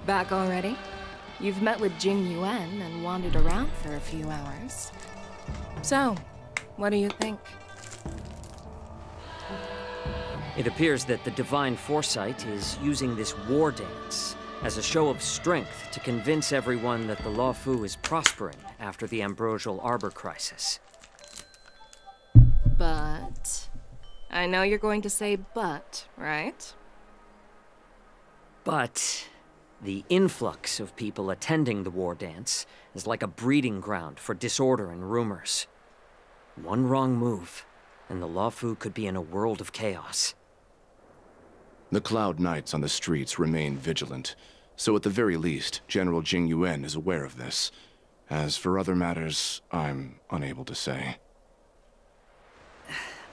Back already? You've met with Jing Yuan and wandered around for a few hours. So, what do you think? It appears that the Divine Foresight is using this war dance as a show of strength to convince everyone that the Luofu is prospering after the Ambrosial Arbor crisis. But... I know you're going to say but, right? But the influx of people attending the war dance is like a breeding ground for disorder and rumors. One wrong move, and the Luofu could be in a world of chaos. The Cloud Knights on the streets remain vigilant, so at the very least, General Jing Yuan is aware of this. As for other matters, I'm unable to say.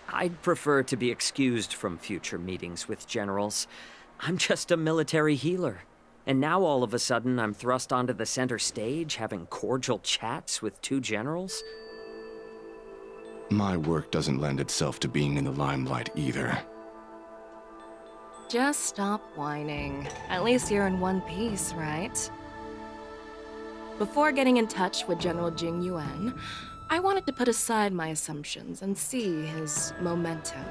I'd prefer to be excused from future meetings with generals. I'm just a military healer. And now all of a sudden I'm thrust onto the center stage having cordial chats with two generals? My work doesn't lend itself to being in the limelight either. Just stop whining. At least you're in one piece, right? Before getting in touch with General Jing Yuan, I wanted to put aside my assumptions and see his momentum.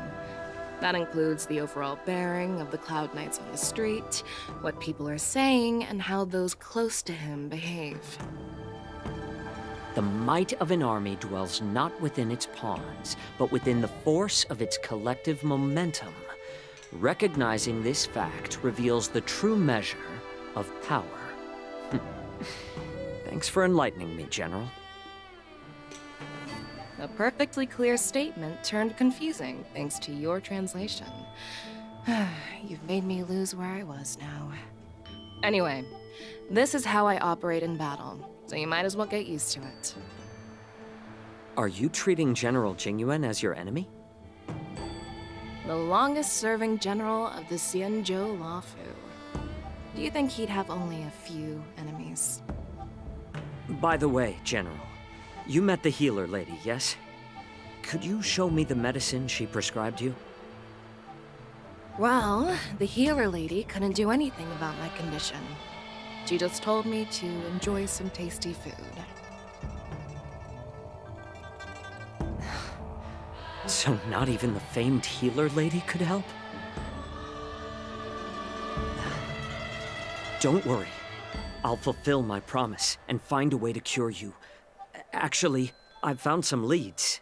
That includes the overall bearing of the Cloud Knights on the street, what people are saying, and how those close to him behave. The might of an army dwells not within its pawns, but within the force of its collective momentum. Recognizing this fact reveals the true measure of power. Thanks for enlightening me, General. A perfectly clear statement turned confusing thanks to your translation. You've made me lose where I was now. Anyway, this is how I operate in battle, so you might as well get used to it. Are you treating General Jing Yuan as your enemy? The longest-serving general of the Xianzhou Luofu. Do you think he'd have only a few enemies? By the way, General, you met the healer lady, yes? Could you show me the medicine she prescribed you? Well, the healer lady couldn't do anything about my condition. She just told me to enjoy some tasty food. So not even the famed healer lady could help? Don't worry. I'll fulfill my promise and find a way to cure you. Actually, I've found some leads.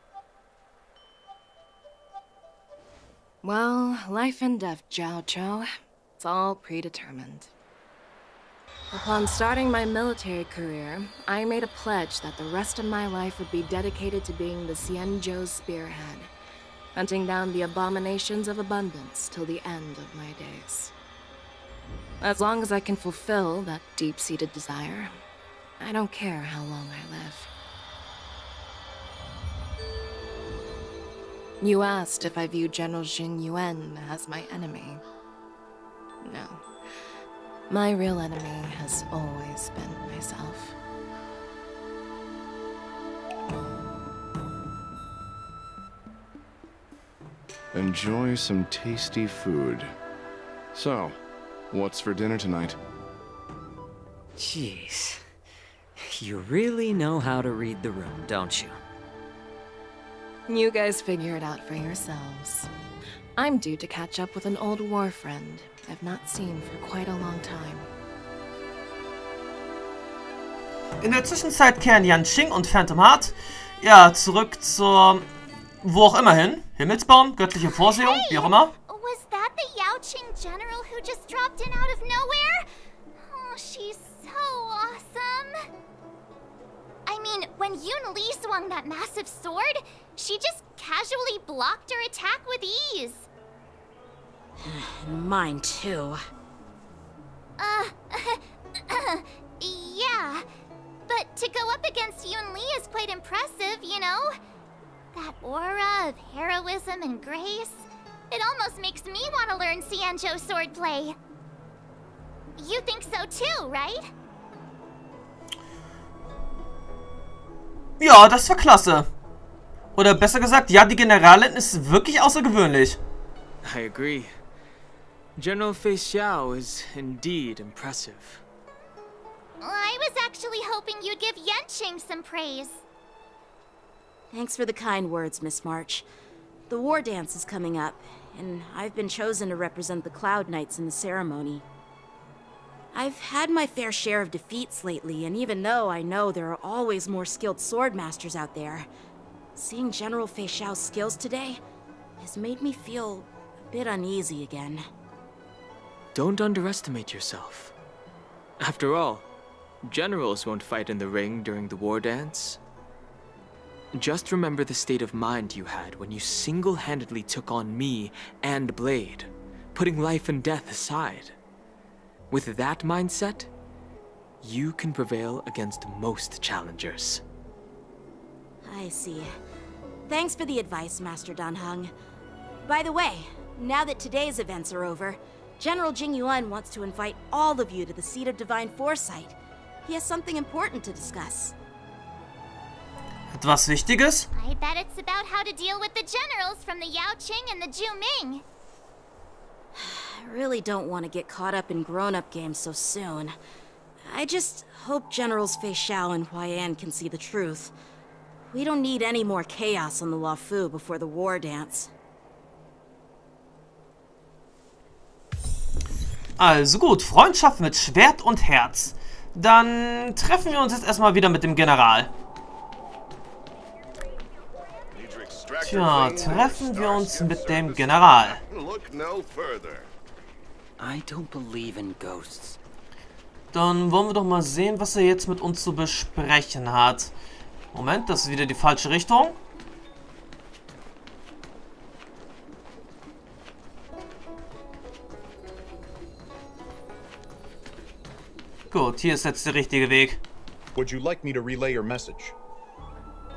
Well, life and death, Jiao Chou. It's all predetermined. Upon starting my military career, I made a pledge that the rest of my life would be dedicated to being the Xianzhou spearhead, hunting down the abominations of abundance till the end of my days. As long as I can fulfill that deep-seated desire, I don't care how long I live. You asked if I view General Jing Yuan as my enemy. No. My real enemy has always been myself. Enjoy some tasty food. So, what's for dinner tonight? Jeez. You really know how to read the room, don't you? You guys figure it out for yourselves. I'm due to catch up with an old war friend I've not seen for quite a long time. In der Zwischenzeit kehren Yanqing und Phantom Heart ja zurück zur wo auch immer hin. Himmelsbaum, göttliche Vorsehung, wie auch immer. Was that the Yaoqing general who just dropped in out of nowhere? Oh, she's so awesome. I mean, when Yunli swung that massive sword, she just casually blocked her attack with ease. Mine too. Yeah. But to go up against Yunli is quite impressive, you know? That aura of heroism and grace. It almost makes me want to learn Xianzhou swordplay. You think so too, right? Ja, das war klasse. Oder besser gesagt, ja, die Generalin ist wirklich außergewöhnlich. I agree. General Feixiao is indeed impressive. I was actually hoping you'd give Yanqing some praise. Thanks for the kind words, Miss March. The war dance is coming up, and I've been chosen to represent the Cloud Knights in the ceremony. I've had my fair share of defeats lately, and even though I know there are always more skilled swordmasters out there, seeing General Feixiao's skills today has made me feel a bit uneasy again. Don't underestimate yourself. After all, generals won't fight in the ring during the war dance. Just remember the state of mind you had when you single-handedly took on me and Blade, putting life and death aside. With that mindset, you can prevail against most challengers. I see. Thanks for the advice, Master Danheng. By the way, now that today's events are over, General Jing Yuan wants to invite all of you to the seat of divine foresight. He has something important to discuss. Etwas Wichtiges? I bet it's about how to deal with the generals from the Yaoqing and the Zhuming. I really don't want to get caught up in grown-up games so soon. I just hope Generals Feixiao and Huaiyan can see the truth. We don't need any more chaos on the Luofu before the war dance. Also gut, Freundschaft mit Schwert und Herz. Dann treffen wir uns jetzt erstmal wieder mit dem General. Tja, treffen wir uns mit dem General. I don't believe in ghosts. Dann wollen wir doch mal sehen, was er jetzt mit uns zu besprechen hat. Moment, das ist wieder die falsche Richtung. Gut, hier ist jetzt der richtige Weg. Would you like me to relay your message?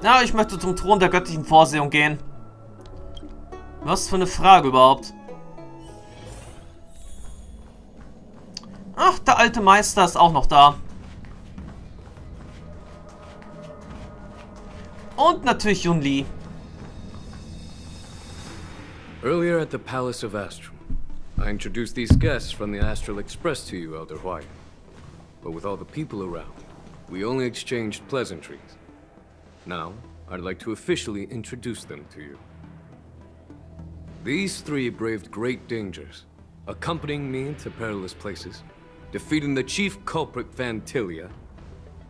Ja, ich möchte zum Thron der göttlichen Vorsehung gehen. Was für eine Frage überhaupt? Ach, der alte Meister ist auch noch da. Und natürlich Yunli. Earlier at the Palace of Astral, I introduced these guests from the Astral Express to you, Elder Huaiyan. But with all the people around, we only exchanged pleasantries. Now, I'd like to officially introduce them to you. These three braved great dangers, accompanying me to perilous places, defeating the chief culprit Vantilia,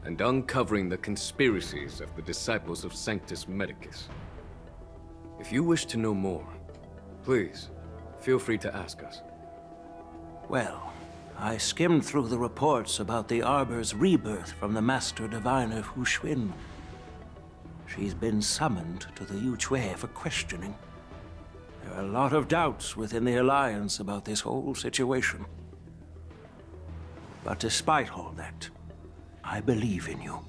and uncovering the conspiracies of the disciples of Sanctus Medicus. If you wish to know more, please, feel free to ask us. Well, I skimmed through the reports about the Arbor's rebirth from the Master Diviner Fu Xuan. She's been summoned to the Yuchui for questioning. There are a lot of doubts within the Alliance about this whole situation. But despite all that, I believe in you.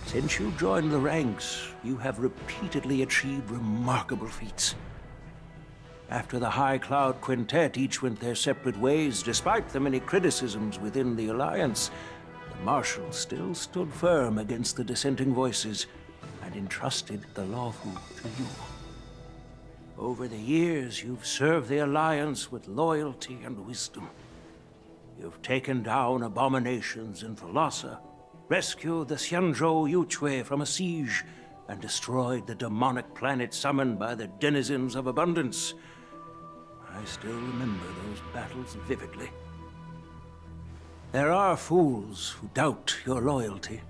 Since you joined the ranks, you have repeatedly achieved remarkable feats. After the High Cloud Quintet each went their separate ways, despite the many criticisms within the Alliance, the Marshal still stood firm against the dissenting voices and entrusted the Luofu to you. Over the years, you've served the Alliance with loyalty and wisdom. You've taken down abominations in Thalassa, rescued the Xianzhou Luofu from a siege, and destroyed the demonic planet summoned by the denizens of abundance. I still remember those battles vividly. There are fools who doubt your loyalty.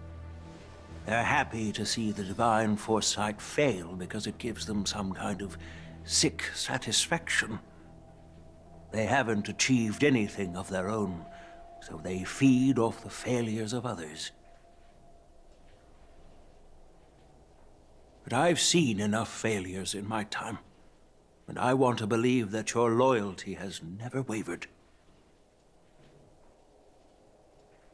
They're happy to see the divine foresight fail because it gives them some kind of sick satisfaction. They haven't achieved anything of their own, so they feed off the failures of others. But I've seen enough failures in my time, and I want to believe that your loyalty has never wavered.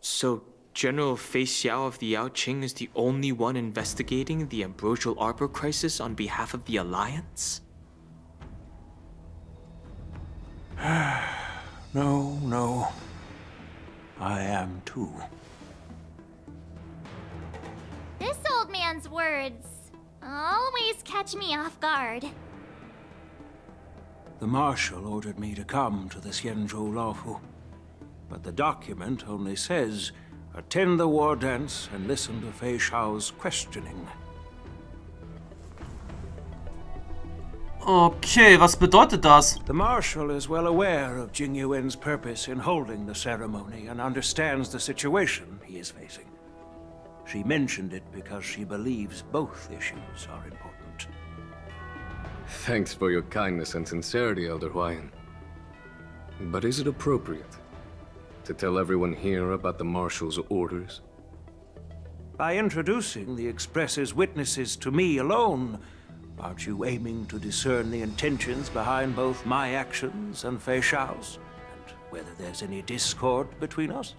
So, General Feixiao of the Yaoqing is the only one investigating the Ambrosial Arbor crisis on behalf of the Alliance? No. I am too. This old man's words always catch me off guard. The Marshal ordered me to come to the Xianzhou Luofu, but the document only says attend the war dance and listen to Feixiao's questioning. Okay, was bedeutet das? The Marshal is well aware of Jing Yuan's purpose in holding the ceremony and understands the situation he is facing. She mentioned it because she believes both issues are important. Thanks for your kindness and sincerity, Elder Huayan. But is it appropriate to tell everyone here about the Marshal's orders? By introducing the Express's witnesses to me alone, aren't you aiming to discern the intentions behind both my actions and Feixiao's? And whether there's any discord between us?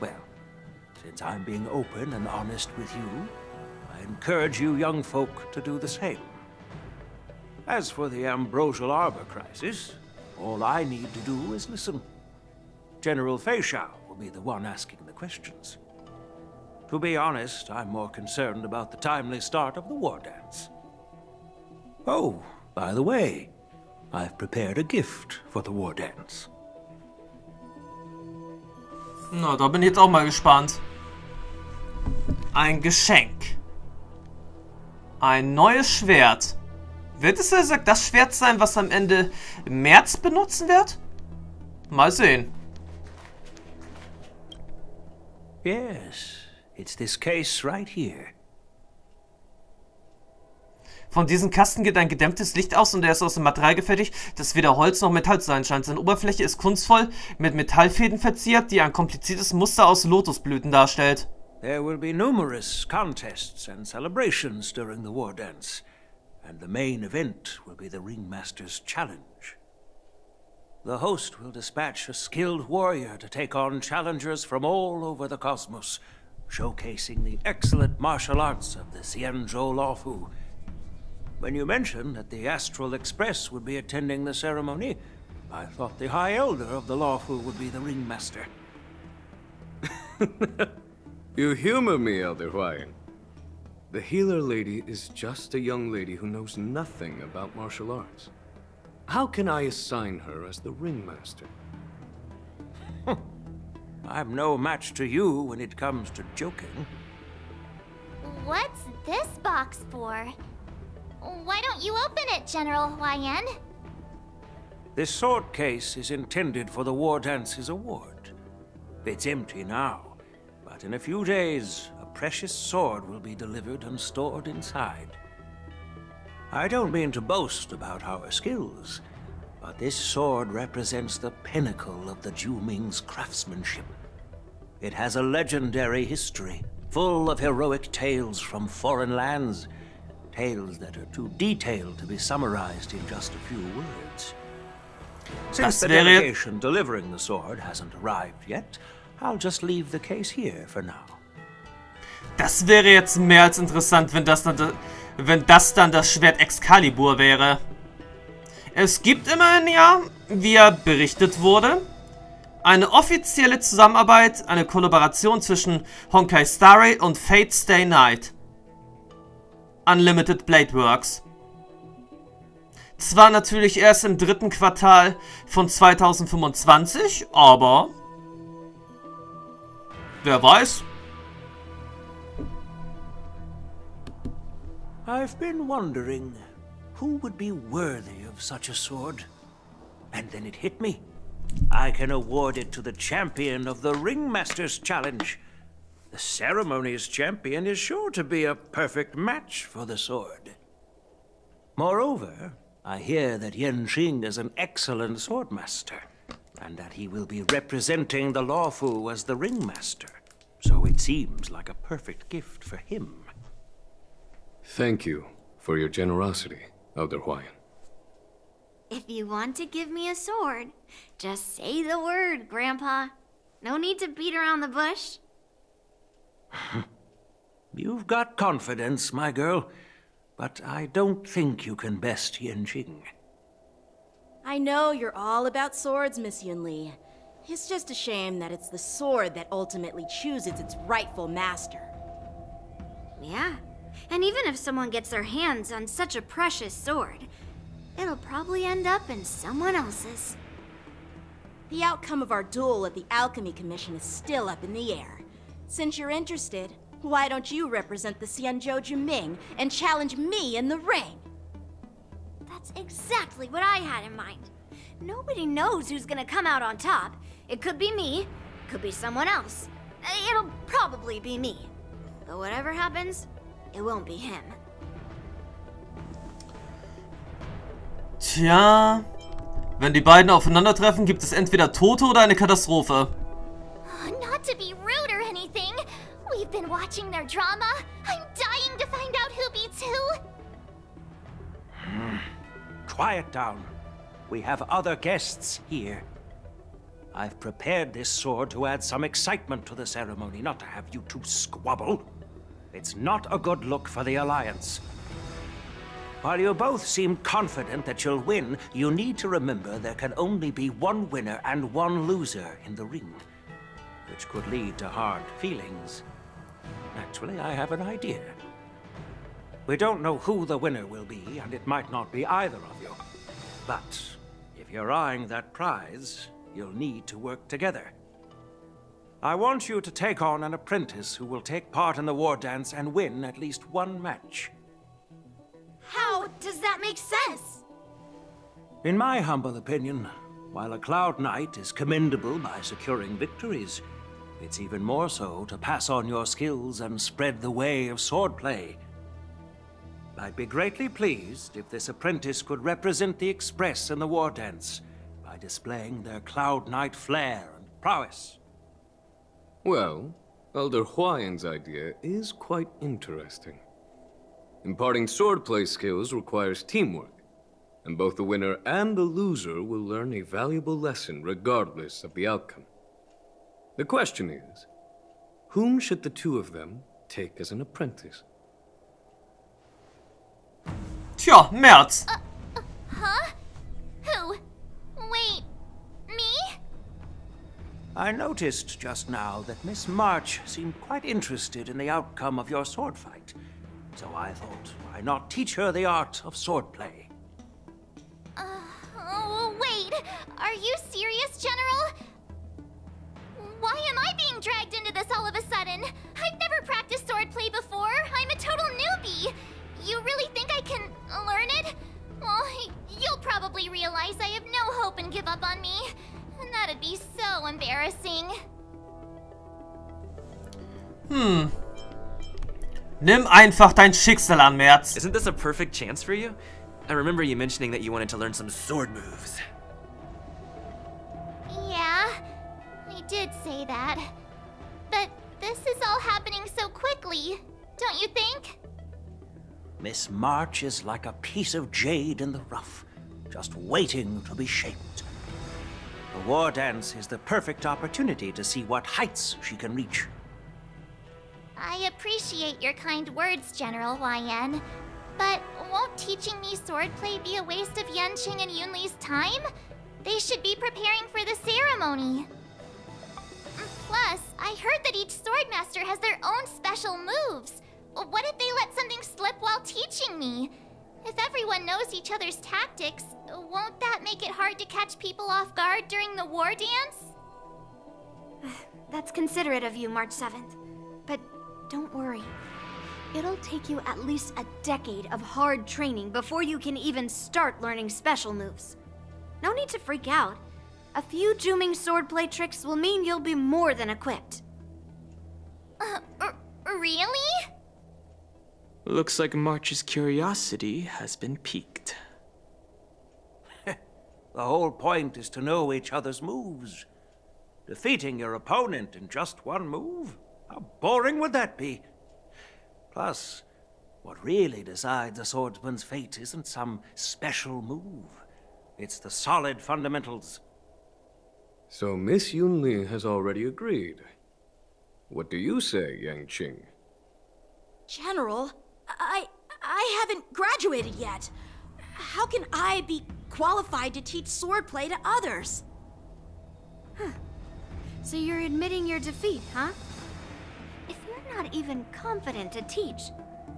Well, since I'm being open and honest with you, I encourage you young folk to do the same. As for the Ambrosial Arbor crisis, all I need to do is listen. General Feixiao will be the one asking the questions. To be honest, I'm more concerned about the timely start of the war dance. Oh, by the way, I've prepared a gift for the war dance. Na, da bin ich jetzt auch mal gespannt. Ein Geschenk. Ein neues Schwert. Wird es ja das Schwert sein, was am Ende im März benutzen wird? Mal sehen. Yes, it's this case right here. Von diesem Kasten geht ein gedämmtes Licht aus und er ist aus dem Material gefertigt, das weder Holz noch Metall zu sein scheint. Seine Oberfläche ist kunstvoll mit Metallfäden verziert, die ein kompliziertes Muster aus Lotusblüten darstellt. There will be numerous contests and celebrations during the war dance, and the main event will be the Ringmaster's Challenge. The host will dispatch a skilled warrior to take on challengers from all over the cosmos, showcasing the excellent martial arts of the Xianzhou Luofu. When you mentioned that the Astral Express would be attending the ceremony, I thought the High Elder of the Luofu would be the Ringmaster. You humor me, Elder Huayan. The healer lady is just a young lady who knows nothing about martial arts. How can I assign her as the ringmaster? I'm no match to you when it comes to joking. What's this box for? Why don't you open it, General Huayan? This sword case is intended for the War Dance's award. It's empty now, but in a few days, a precious sword will be delivered and stored inside. I don't mean to boast about our skills, but this sword represents the pinnacle of the Zhuming's craftsmanship. It has a legendary history, full of heroic tales from foreign lands, tales that are too detailed to be summarized in just a few words. Since the delegation delivering the sword hasn't arrived yet, I'll just leave the case here for now. Das wäre jetzt mehr als interessant, wenn das dann das Schwert Excalibur wäre. Es gibt immerhin ja, wie ja berichtet wurde, eine offizielle Zusammenarbeit, eine Kollaboration zwischen Honkai Star Rail und Fate Stay Night. Unlimited Blade Works. Zwar natürlich erst im 3. Quartal von 2025, aber wer weiß. I've been wondering who would be worthy of such a sword. And then it hit me. I can award it to the champion of the Ringmaster's Challenge. The ceremony's champion is sure to be a perfect match for the sword. Moreover, I hear that Yanqing is an excellent swordmaster, and that he will be representing the Luofu as the Ringmaster. So it seems like a perfect gift for him. Thank you for your generosity, Elder Huayan. If you want to give me a sword, just say the word, Grandpa. No need to beat around the bush. You've got confidence, my girl, but I don't think you can best Yanqing. I know you're all about swords, Miss Yunli. It's just a shame that it's the sword that ultimately chooses its rightful master. Yeah, and even if someone gets their hands on such a precious sword, it'll probably end up in someone else's. The outcome of our duel at the Alchemy Commission is still up in the air. Since you're interested, why don't you represent the Xianzhou Luofu and challenge me in the ring? That's exactly what I had in mind. Nobody knows who's gonna come out on top. It could be me, could be someone else. It'll probably be me. But whatever happens, it won't be him. Tja, wenn die beiden aufeinandertreffen, gibt es entweder Tote oder eine Katastrophe. Not to be rude or anything. We've been watching their drama. I'm dying to find out who beats who. Quiet down. We have other guests here. I've prepared this sword to add some excitement to the ceremony, not to have you two squabble. It's not a good look for the Alliance. While you both seem confident that you'll win, you need to remember there can only be one winner and one loser in the ring, which could lead to hard feelings. Actually, I have an idea. We don't know who the winner will be, and it might not be either of you. But if you're eyeing that prize, you'll need to work together. I want you to take on an apprentice who will take part in the war dance and win at least one match. How does that make sense? In my humble opinion, while a Cloud Knight is commendable by securing victories, it's even more so to pass on your skills and spread the way of swordplay. I'd be greatly pleased if this apprentice could represent the Express in the war dance by displaying their Cloud Knight flair and prowess. Well, Elder Huayan's idea is quite interesting. Imparting swordplay skills requires teamwork, and both the winner and the loser will learn a valuable lesson regardless of the outcome. The question is, whom should the two of them take as an apprentice? Tja, März. Huh? Who? Wait, me? I noticed just now that Miss March seemed quite interested in the outcome of your sword fight. So I thought, why not teach her the art of swordplay? Oh, wait. Are you serious, General? Why am I being dragged into this all of a sudden? I've never practiced swordplay before. I'm a total newbie. You really think I can learn it? Well, you'll probably realize I have no hope and give up on me. And that'd be so embarrassing. Nimm einfach dein Schicksal an, März. Isn't this a perfect chance for you? I remember you mentioning that you wanted to learn some sword moves. Yeah, I did say that. But this is all happening so quickly, don't you think? Miss March is like a piece of jade in the rough, just waiting to be shaped. The war dance is the perfect opportunity to see what heights she can reach. I appreciate your kind words, General Huayan. But won't teaching me swordplay be a waste of Yanqing and Yunli's time? They should be preparing for the ceremony. Plus, I heard that each swordmaster has their own special moves. What if they let something slip while teaching me? If everyone knows each other's tactics, won't that make it hard to catch people off guard during the war dance? That's considerate of you, March 7th. But don't worry. It'll take you at least a decade of hard training before you can even start learning special moves. No need to freak out. A few Juming swordplay tricks will mean you'll be more than equipped. Really? Looks like March's curiosity has been piqued. The whole point is to know each other's moves. Defeating your opponent in just one move? How boring would that be? Plus, what really decides a swordsman's fate isn't some special move. It's the solid fundamentals. So Miss Yunli has already agreed. What do you say, Yanqing? General, I haven't graduated yet. How can I be qualified to teach swordplay to others? So you're admitting your defeat, huh? If you're not even confident to teach,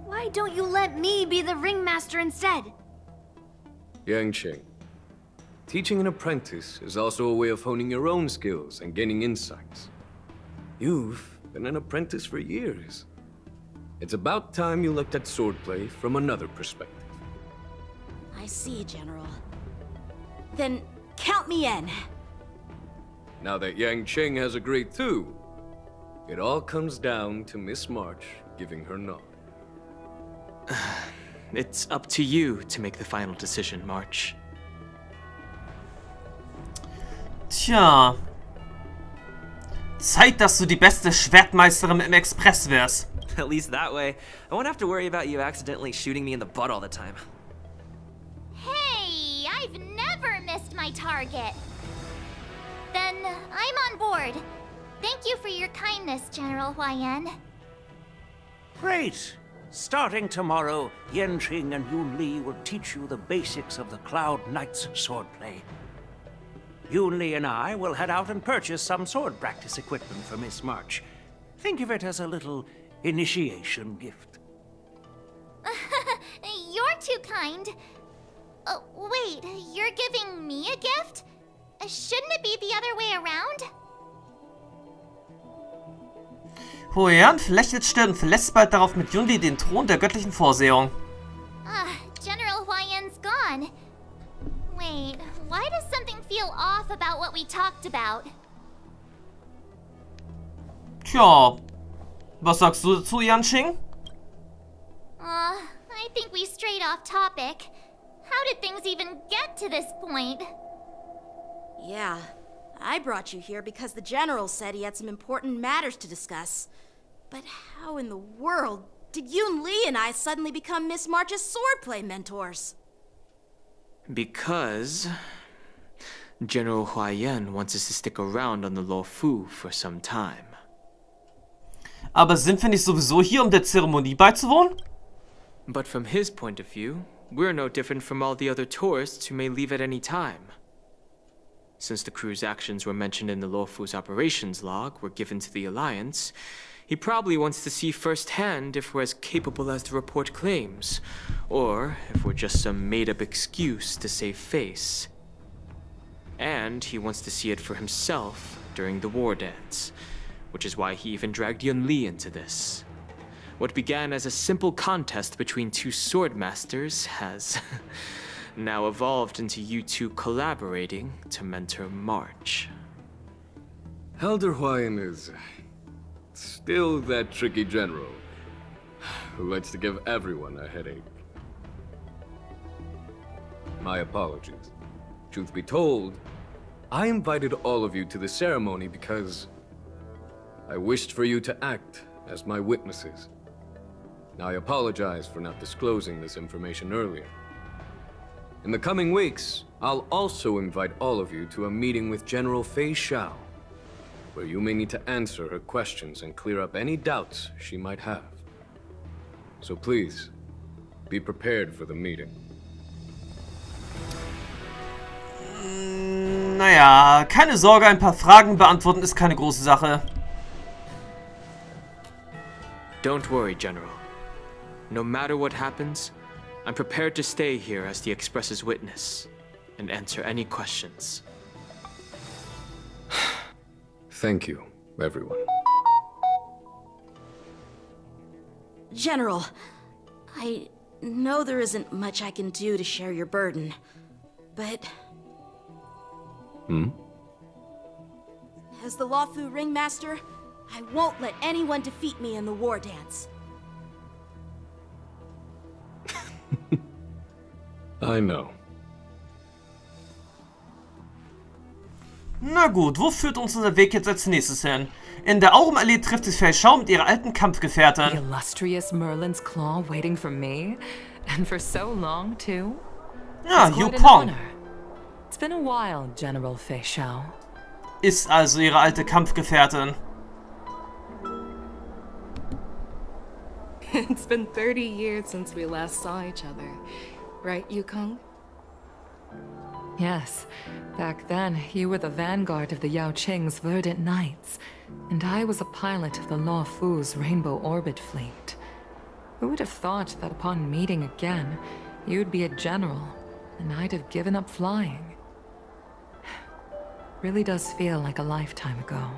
why don't you let me be the ringmaster instead? Yanqing, teaching an apprentice is also a way of honing your own skills and gaining insights. You've been an apprentice for years. It's about time you looked at swordplay from another perspective. I see, General. Then count me in. Now that Yanqing has agreed too, it all comes down to Miss March giving her nod. It's up to you to make the final decision, March. Tja. Zeit, dass du die beste Schwertmeisterin im Express wärst. At least that way, I won't have to worry about you accidentally shooting me in the butt all the time. Hey, I've never missed my target. Then I'm on board. Thank you for your kindness, General Huaiyan. Great! Starting tomorrow, Yanqing and Yunli will teach you the basics of the Cloud Knight's swordplay. Yunli and I will head out and purchase some sword practice equipment for Miss March. Think of it as a little initiation gift. You're too kind. Wait, you're giving me a gift? Shouldn't it be the other way around? Huaiyan lächelt still und verlässt bald darauf mit Yunli den Thron der göttlichen Vorsehung. General Huaiyan's gone. Wait, why does something feel off about what we talked about? Tja, was sagst du dazu, Yanqing? I think we strayed off topic. How did things even get to this point? Yeah, I brought you here because the General said he had some important matters to discuss. But how in the world did Yunli and I suddenly become Miss March's swordplay mentors? Because General Huaiyan wants us to stick around on the Luofu for some time. Aber sind wir nicht sowieso hier, um der Zeremonie beizuwohnen? But from his point of view, we're no different from all the other tourists who may leave at any time. Since the crew's actions were mentioned in the Luofu's operations log were given to the Alliance, he probably wants to see firsthand if we're as capable as the report claims, or if we're just some made-up excuse to save face. And he wants to see it for himself during the war dance, which is why he even dragged Yunli into this. What began as a simple contest between two sword masters has now evolved into you two collaborating to mentor March. Elder Huaiyan is still that tricky general who likes to give everyone a headache. My apologies. Truth be told, I invited all of you to the ceremony because I wished for you to act as my witnesses. Now, I apologize for not disclosing this information earlier. In the coming weeks, I'll also invite all of you to a meeting with General Feixiao, where you may need to answer her questions and clear up any doubts she might have. So please, be prepared for the meeting. Naja, keine Sorge, ein paar Fragen beantworten ist keine große Sache. Don't worry, General. No matter what happens, I'm prepared to stay here as the Express's witness and answer any questions. Thank you, everyone. General, I know there isn't much I can do to share your burden, but... As the Luofu ringmaster, I won't let anyone defeat me in the war dance. I know. Na gut, wo führt uns unser Weg jetzt als nächstes hin? In der Augenallee trifft sich Feixiao mit ihrer alten Kampfgefährtin. The illustrious Merlin's claw waiting for me? And for so long, too? Ja, Yukong. It's been a while, General Feixiao. Ist also ihre alte Kampfgefährtin. It's been 30 years since we last saw each other. Right, Yukong? Yes. Back then, you were the vanguard of the Yaoqing's Verdant Knights, and I was a pilot of the Luofu's Rainbow Orbit Fleet. Who would have thought that upon meeting again, you'd be a general, and I'd have given up flying? Really does feel like a lifetime ago.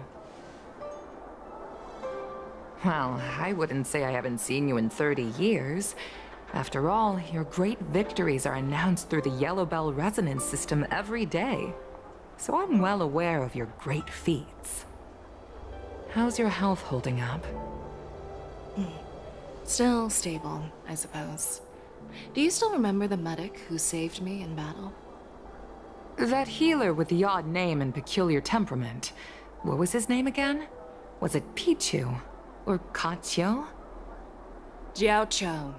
Well, I wouldn't say I haven't seen you in 30 years. After all, your great victories are announced through the Yellow Bell resonance system every day. So I'm well aware of your great feats. How's your health holding up? Still stable, I suppose. Do you still remember the medic who saved me in battle? That healer with the odd name and peculiar temperament. What was his name again? Was it Pichu? Or Kachio? Jiao.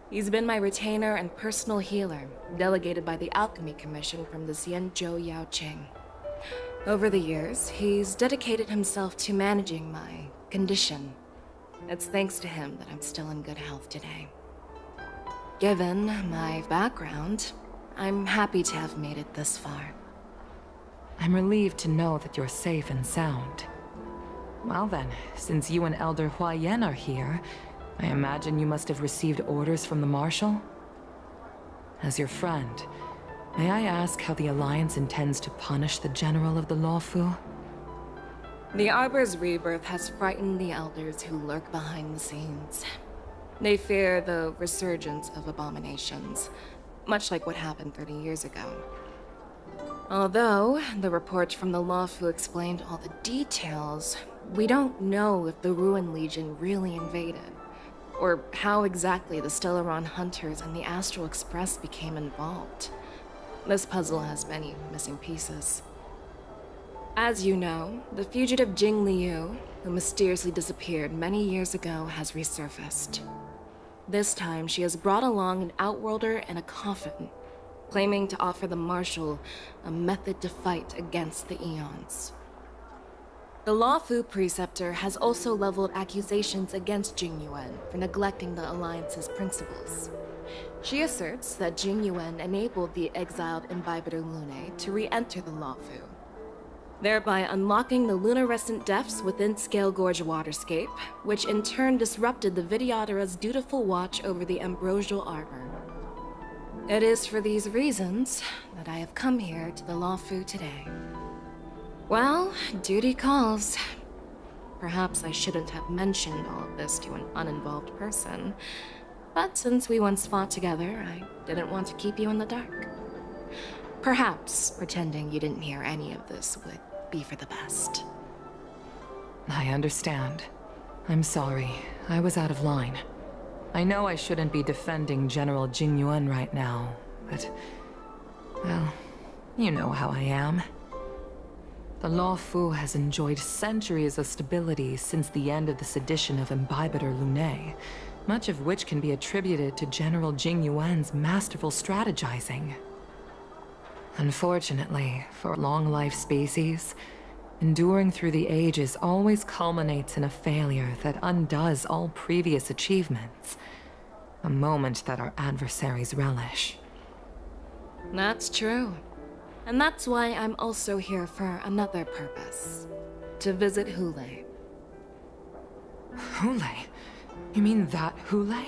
He's been my retainer and personal healer, delegated by the Alchemy Commission from the Xianzhou Yanqing. Over the years, he's dedicated himself to managing my condition. It's thanks to him that I'm still in good health today. Given my background, I'm happy to have made it this far. I'm relieved to know that you're safe and sound. Well then, since you and Elder Huayan are here, I imagine you must have received orders from the Marshal? As your friend, may I ask how the Alliance intends to punish the General of the Luofu? The Arbor's rebirth has frightened the elders who lurk behind the scenes. They fear the resurgence of abominations, much like what happened 30 years ago. Although the report from the Luofu explained all the details, we don't know if the Ruin Legion really invaded, or how exactly the Stellaron Hunters and the Astral Express became involved. This puzzle has many missing pieces. As you know, the fugitive Jing Liu, who mysteriously disappeared many years ago, has resurfaced. This time, she has brought along an Outworlder and a coffin, claiming to offer the Marshal a method to fight against the Eons. The Luofu Preceptor has also leveled accusations against Jing Yuan for neglecting the Alliance's principles. She asserts that Jing Yuan enabled the exiled Imbibitor Lunae to re-enter the Luofu, thereby unlocking the lunarescent depths within Scale Gorge Waterscape, which in turn disrupted the Vidyadhara's dutiful watch over the Ambrosial Arbor. It is for these reasons that I have come here to the Luofu today. Well, duty calls. Perhaps I shouldn't have mentioned all of this to an uninvolved person, but since we once fought together, I didn't want to keep you in the dark. Perhaps pretending you didn't hear any of this would be for the best. I understand. I'm sorry. I was out of line. I know I shouldn't be defending General Jing Yuan right now, but... well, you know how I am. The Luofu has enjoyed centuries of stability since the end of the sedition of Imbibitor Lunae, much of which can be attributed to General Jing Yuan's masterful strategizing. Unfortunately, for long-life species, enduring through the ages always culminates in a failure that undoes all previous achievements. A moment that our adversaries relish. That's true. And that's why I'm also here for another purpose. To visit Hule. Hule? You mean that Hule?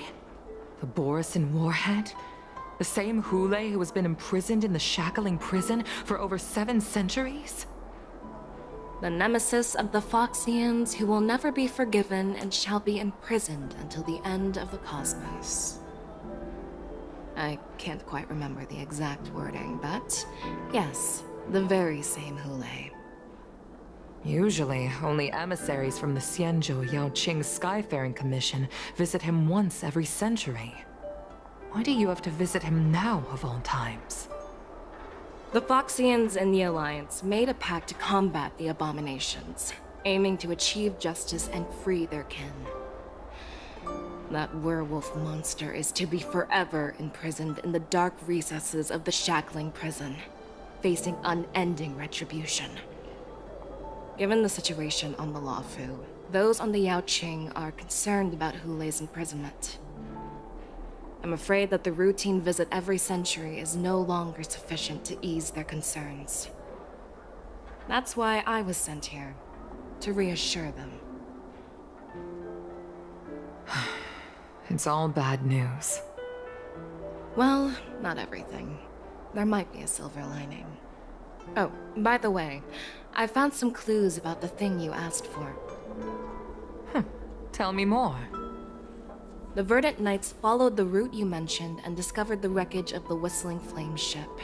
The Borisin warhead? The same Hule who has been imprisoned in the Shackling prison for over 7 centuries? The nemesis of the Foxians who will never be forgiven and shall be imprisoned until the end of the cosmos. I can't quite remember the exact wording, but yes, the very same Hule. Usually, only emissaries from the Xianzhou Yanqing Skyfaring Commission visit him once every century. Why do you have to visit him now, of all times? The Foxians and the Alliance made a pact to combat the abominations, aiming to achieve justice and free their kin. That werewolf monster is to be forever imprisoned in the dark recesses of the Shackling prison, facing unending retribution. Given the situation on the Luofu, those on the Yaoqing are concerned about Hule's imprisonment. I'm afraid that the routine visit every century is no longer sufficient to ease their concerns. That's why I was sent here, to reassure them. It's all bad news. Well, not everything. There might be a silver lining. Oh, by the way, I found some clues about the thing you asked for. Tell me more. The Verdant Knights followed the route you mentioned and discovered the wreckage of the Whistling Flame ship.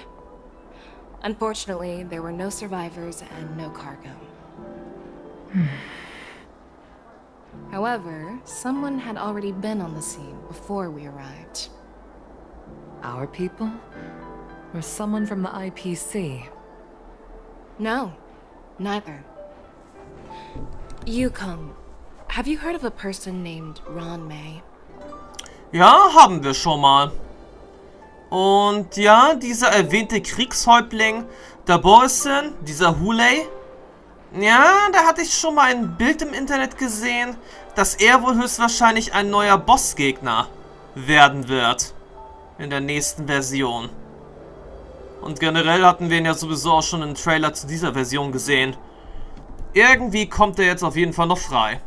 Unfortunately, there were no survivors and no cargo. However, someone had already been on the scene before we arrived. Our people? Or someone from the IPC? No, neither. Yukong, have you heard of a person named Ron May? Ja, haben wir schon mal. Und ja, dieser erwähnte Kriegshäuptling, der Boysen, dieser Hulei, ja, da hatte ich schon mal ein Bild im Internet gesehen, dass er wohl höchstwahrscheinlich ein neuer Bossgegner werden wird. In der nächsten Version. Und generell hatten wir ihn ja sowieso auch schon einen Trailer zu dieser Version gesehen. Irgendwie kommt er jetzt auf jeden Fall noch frei.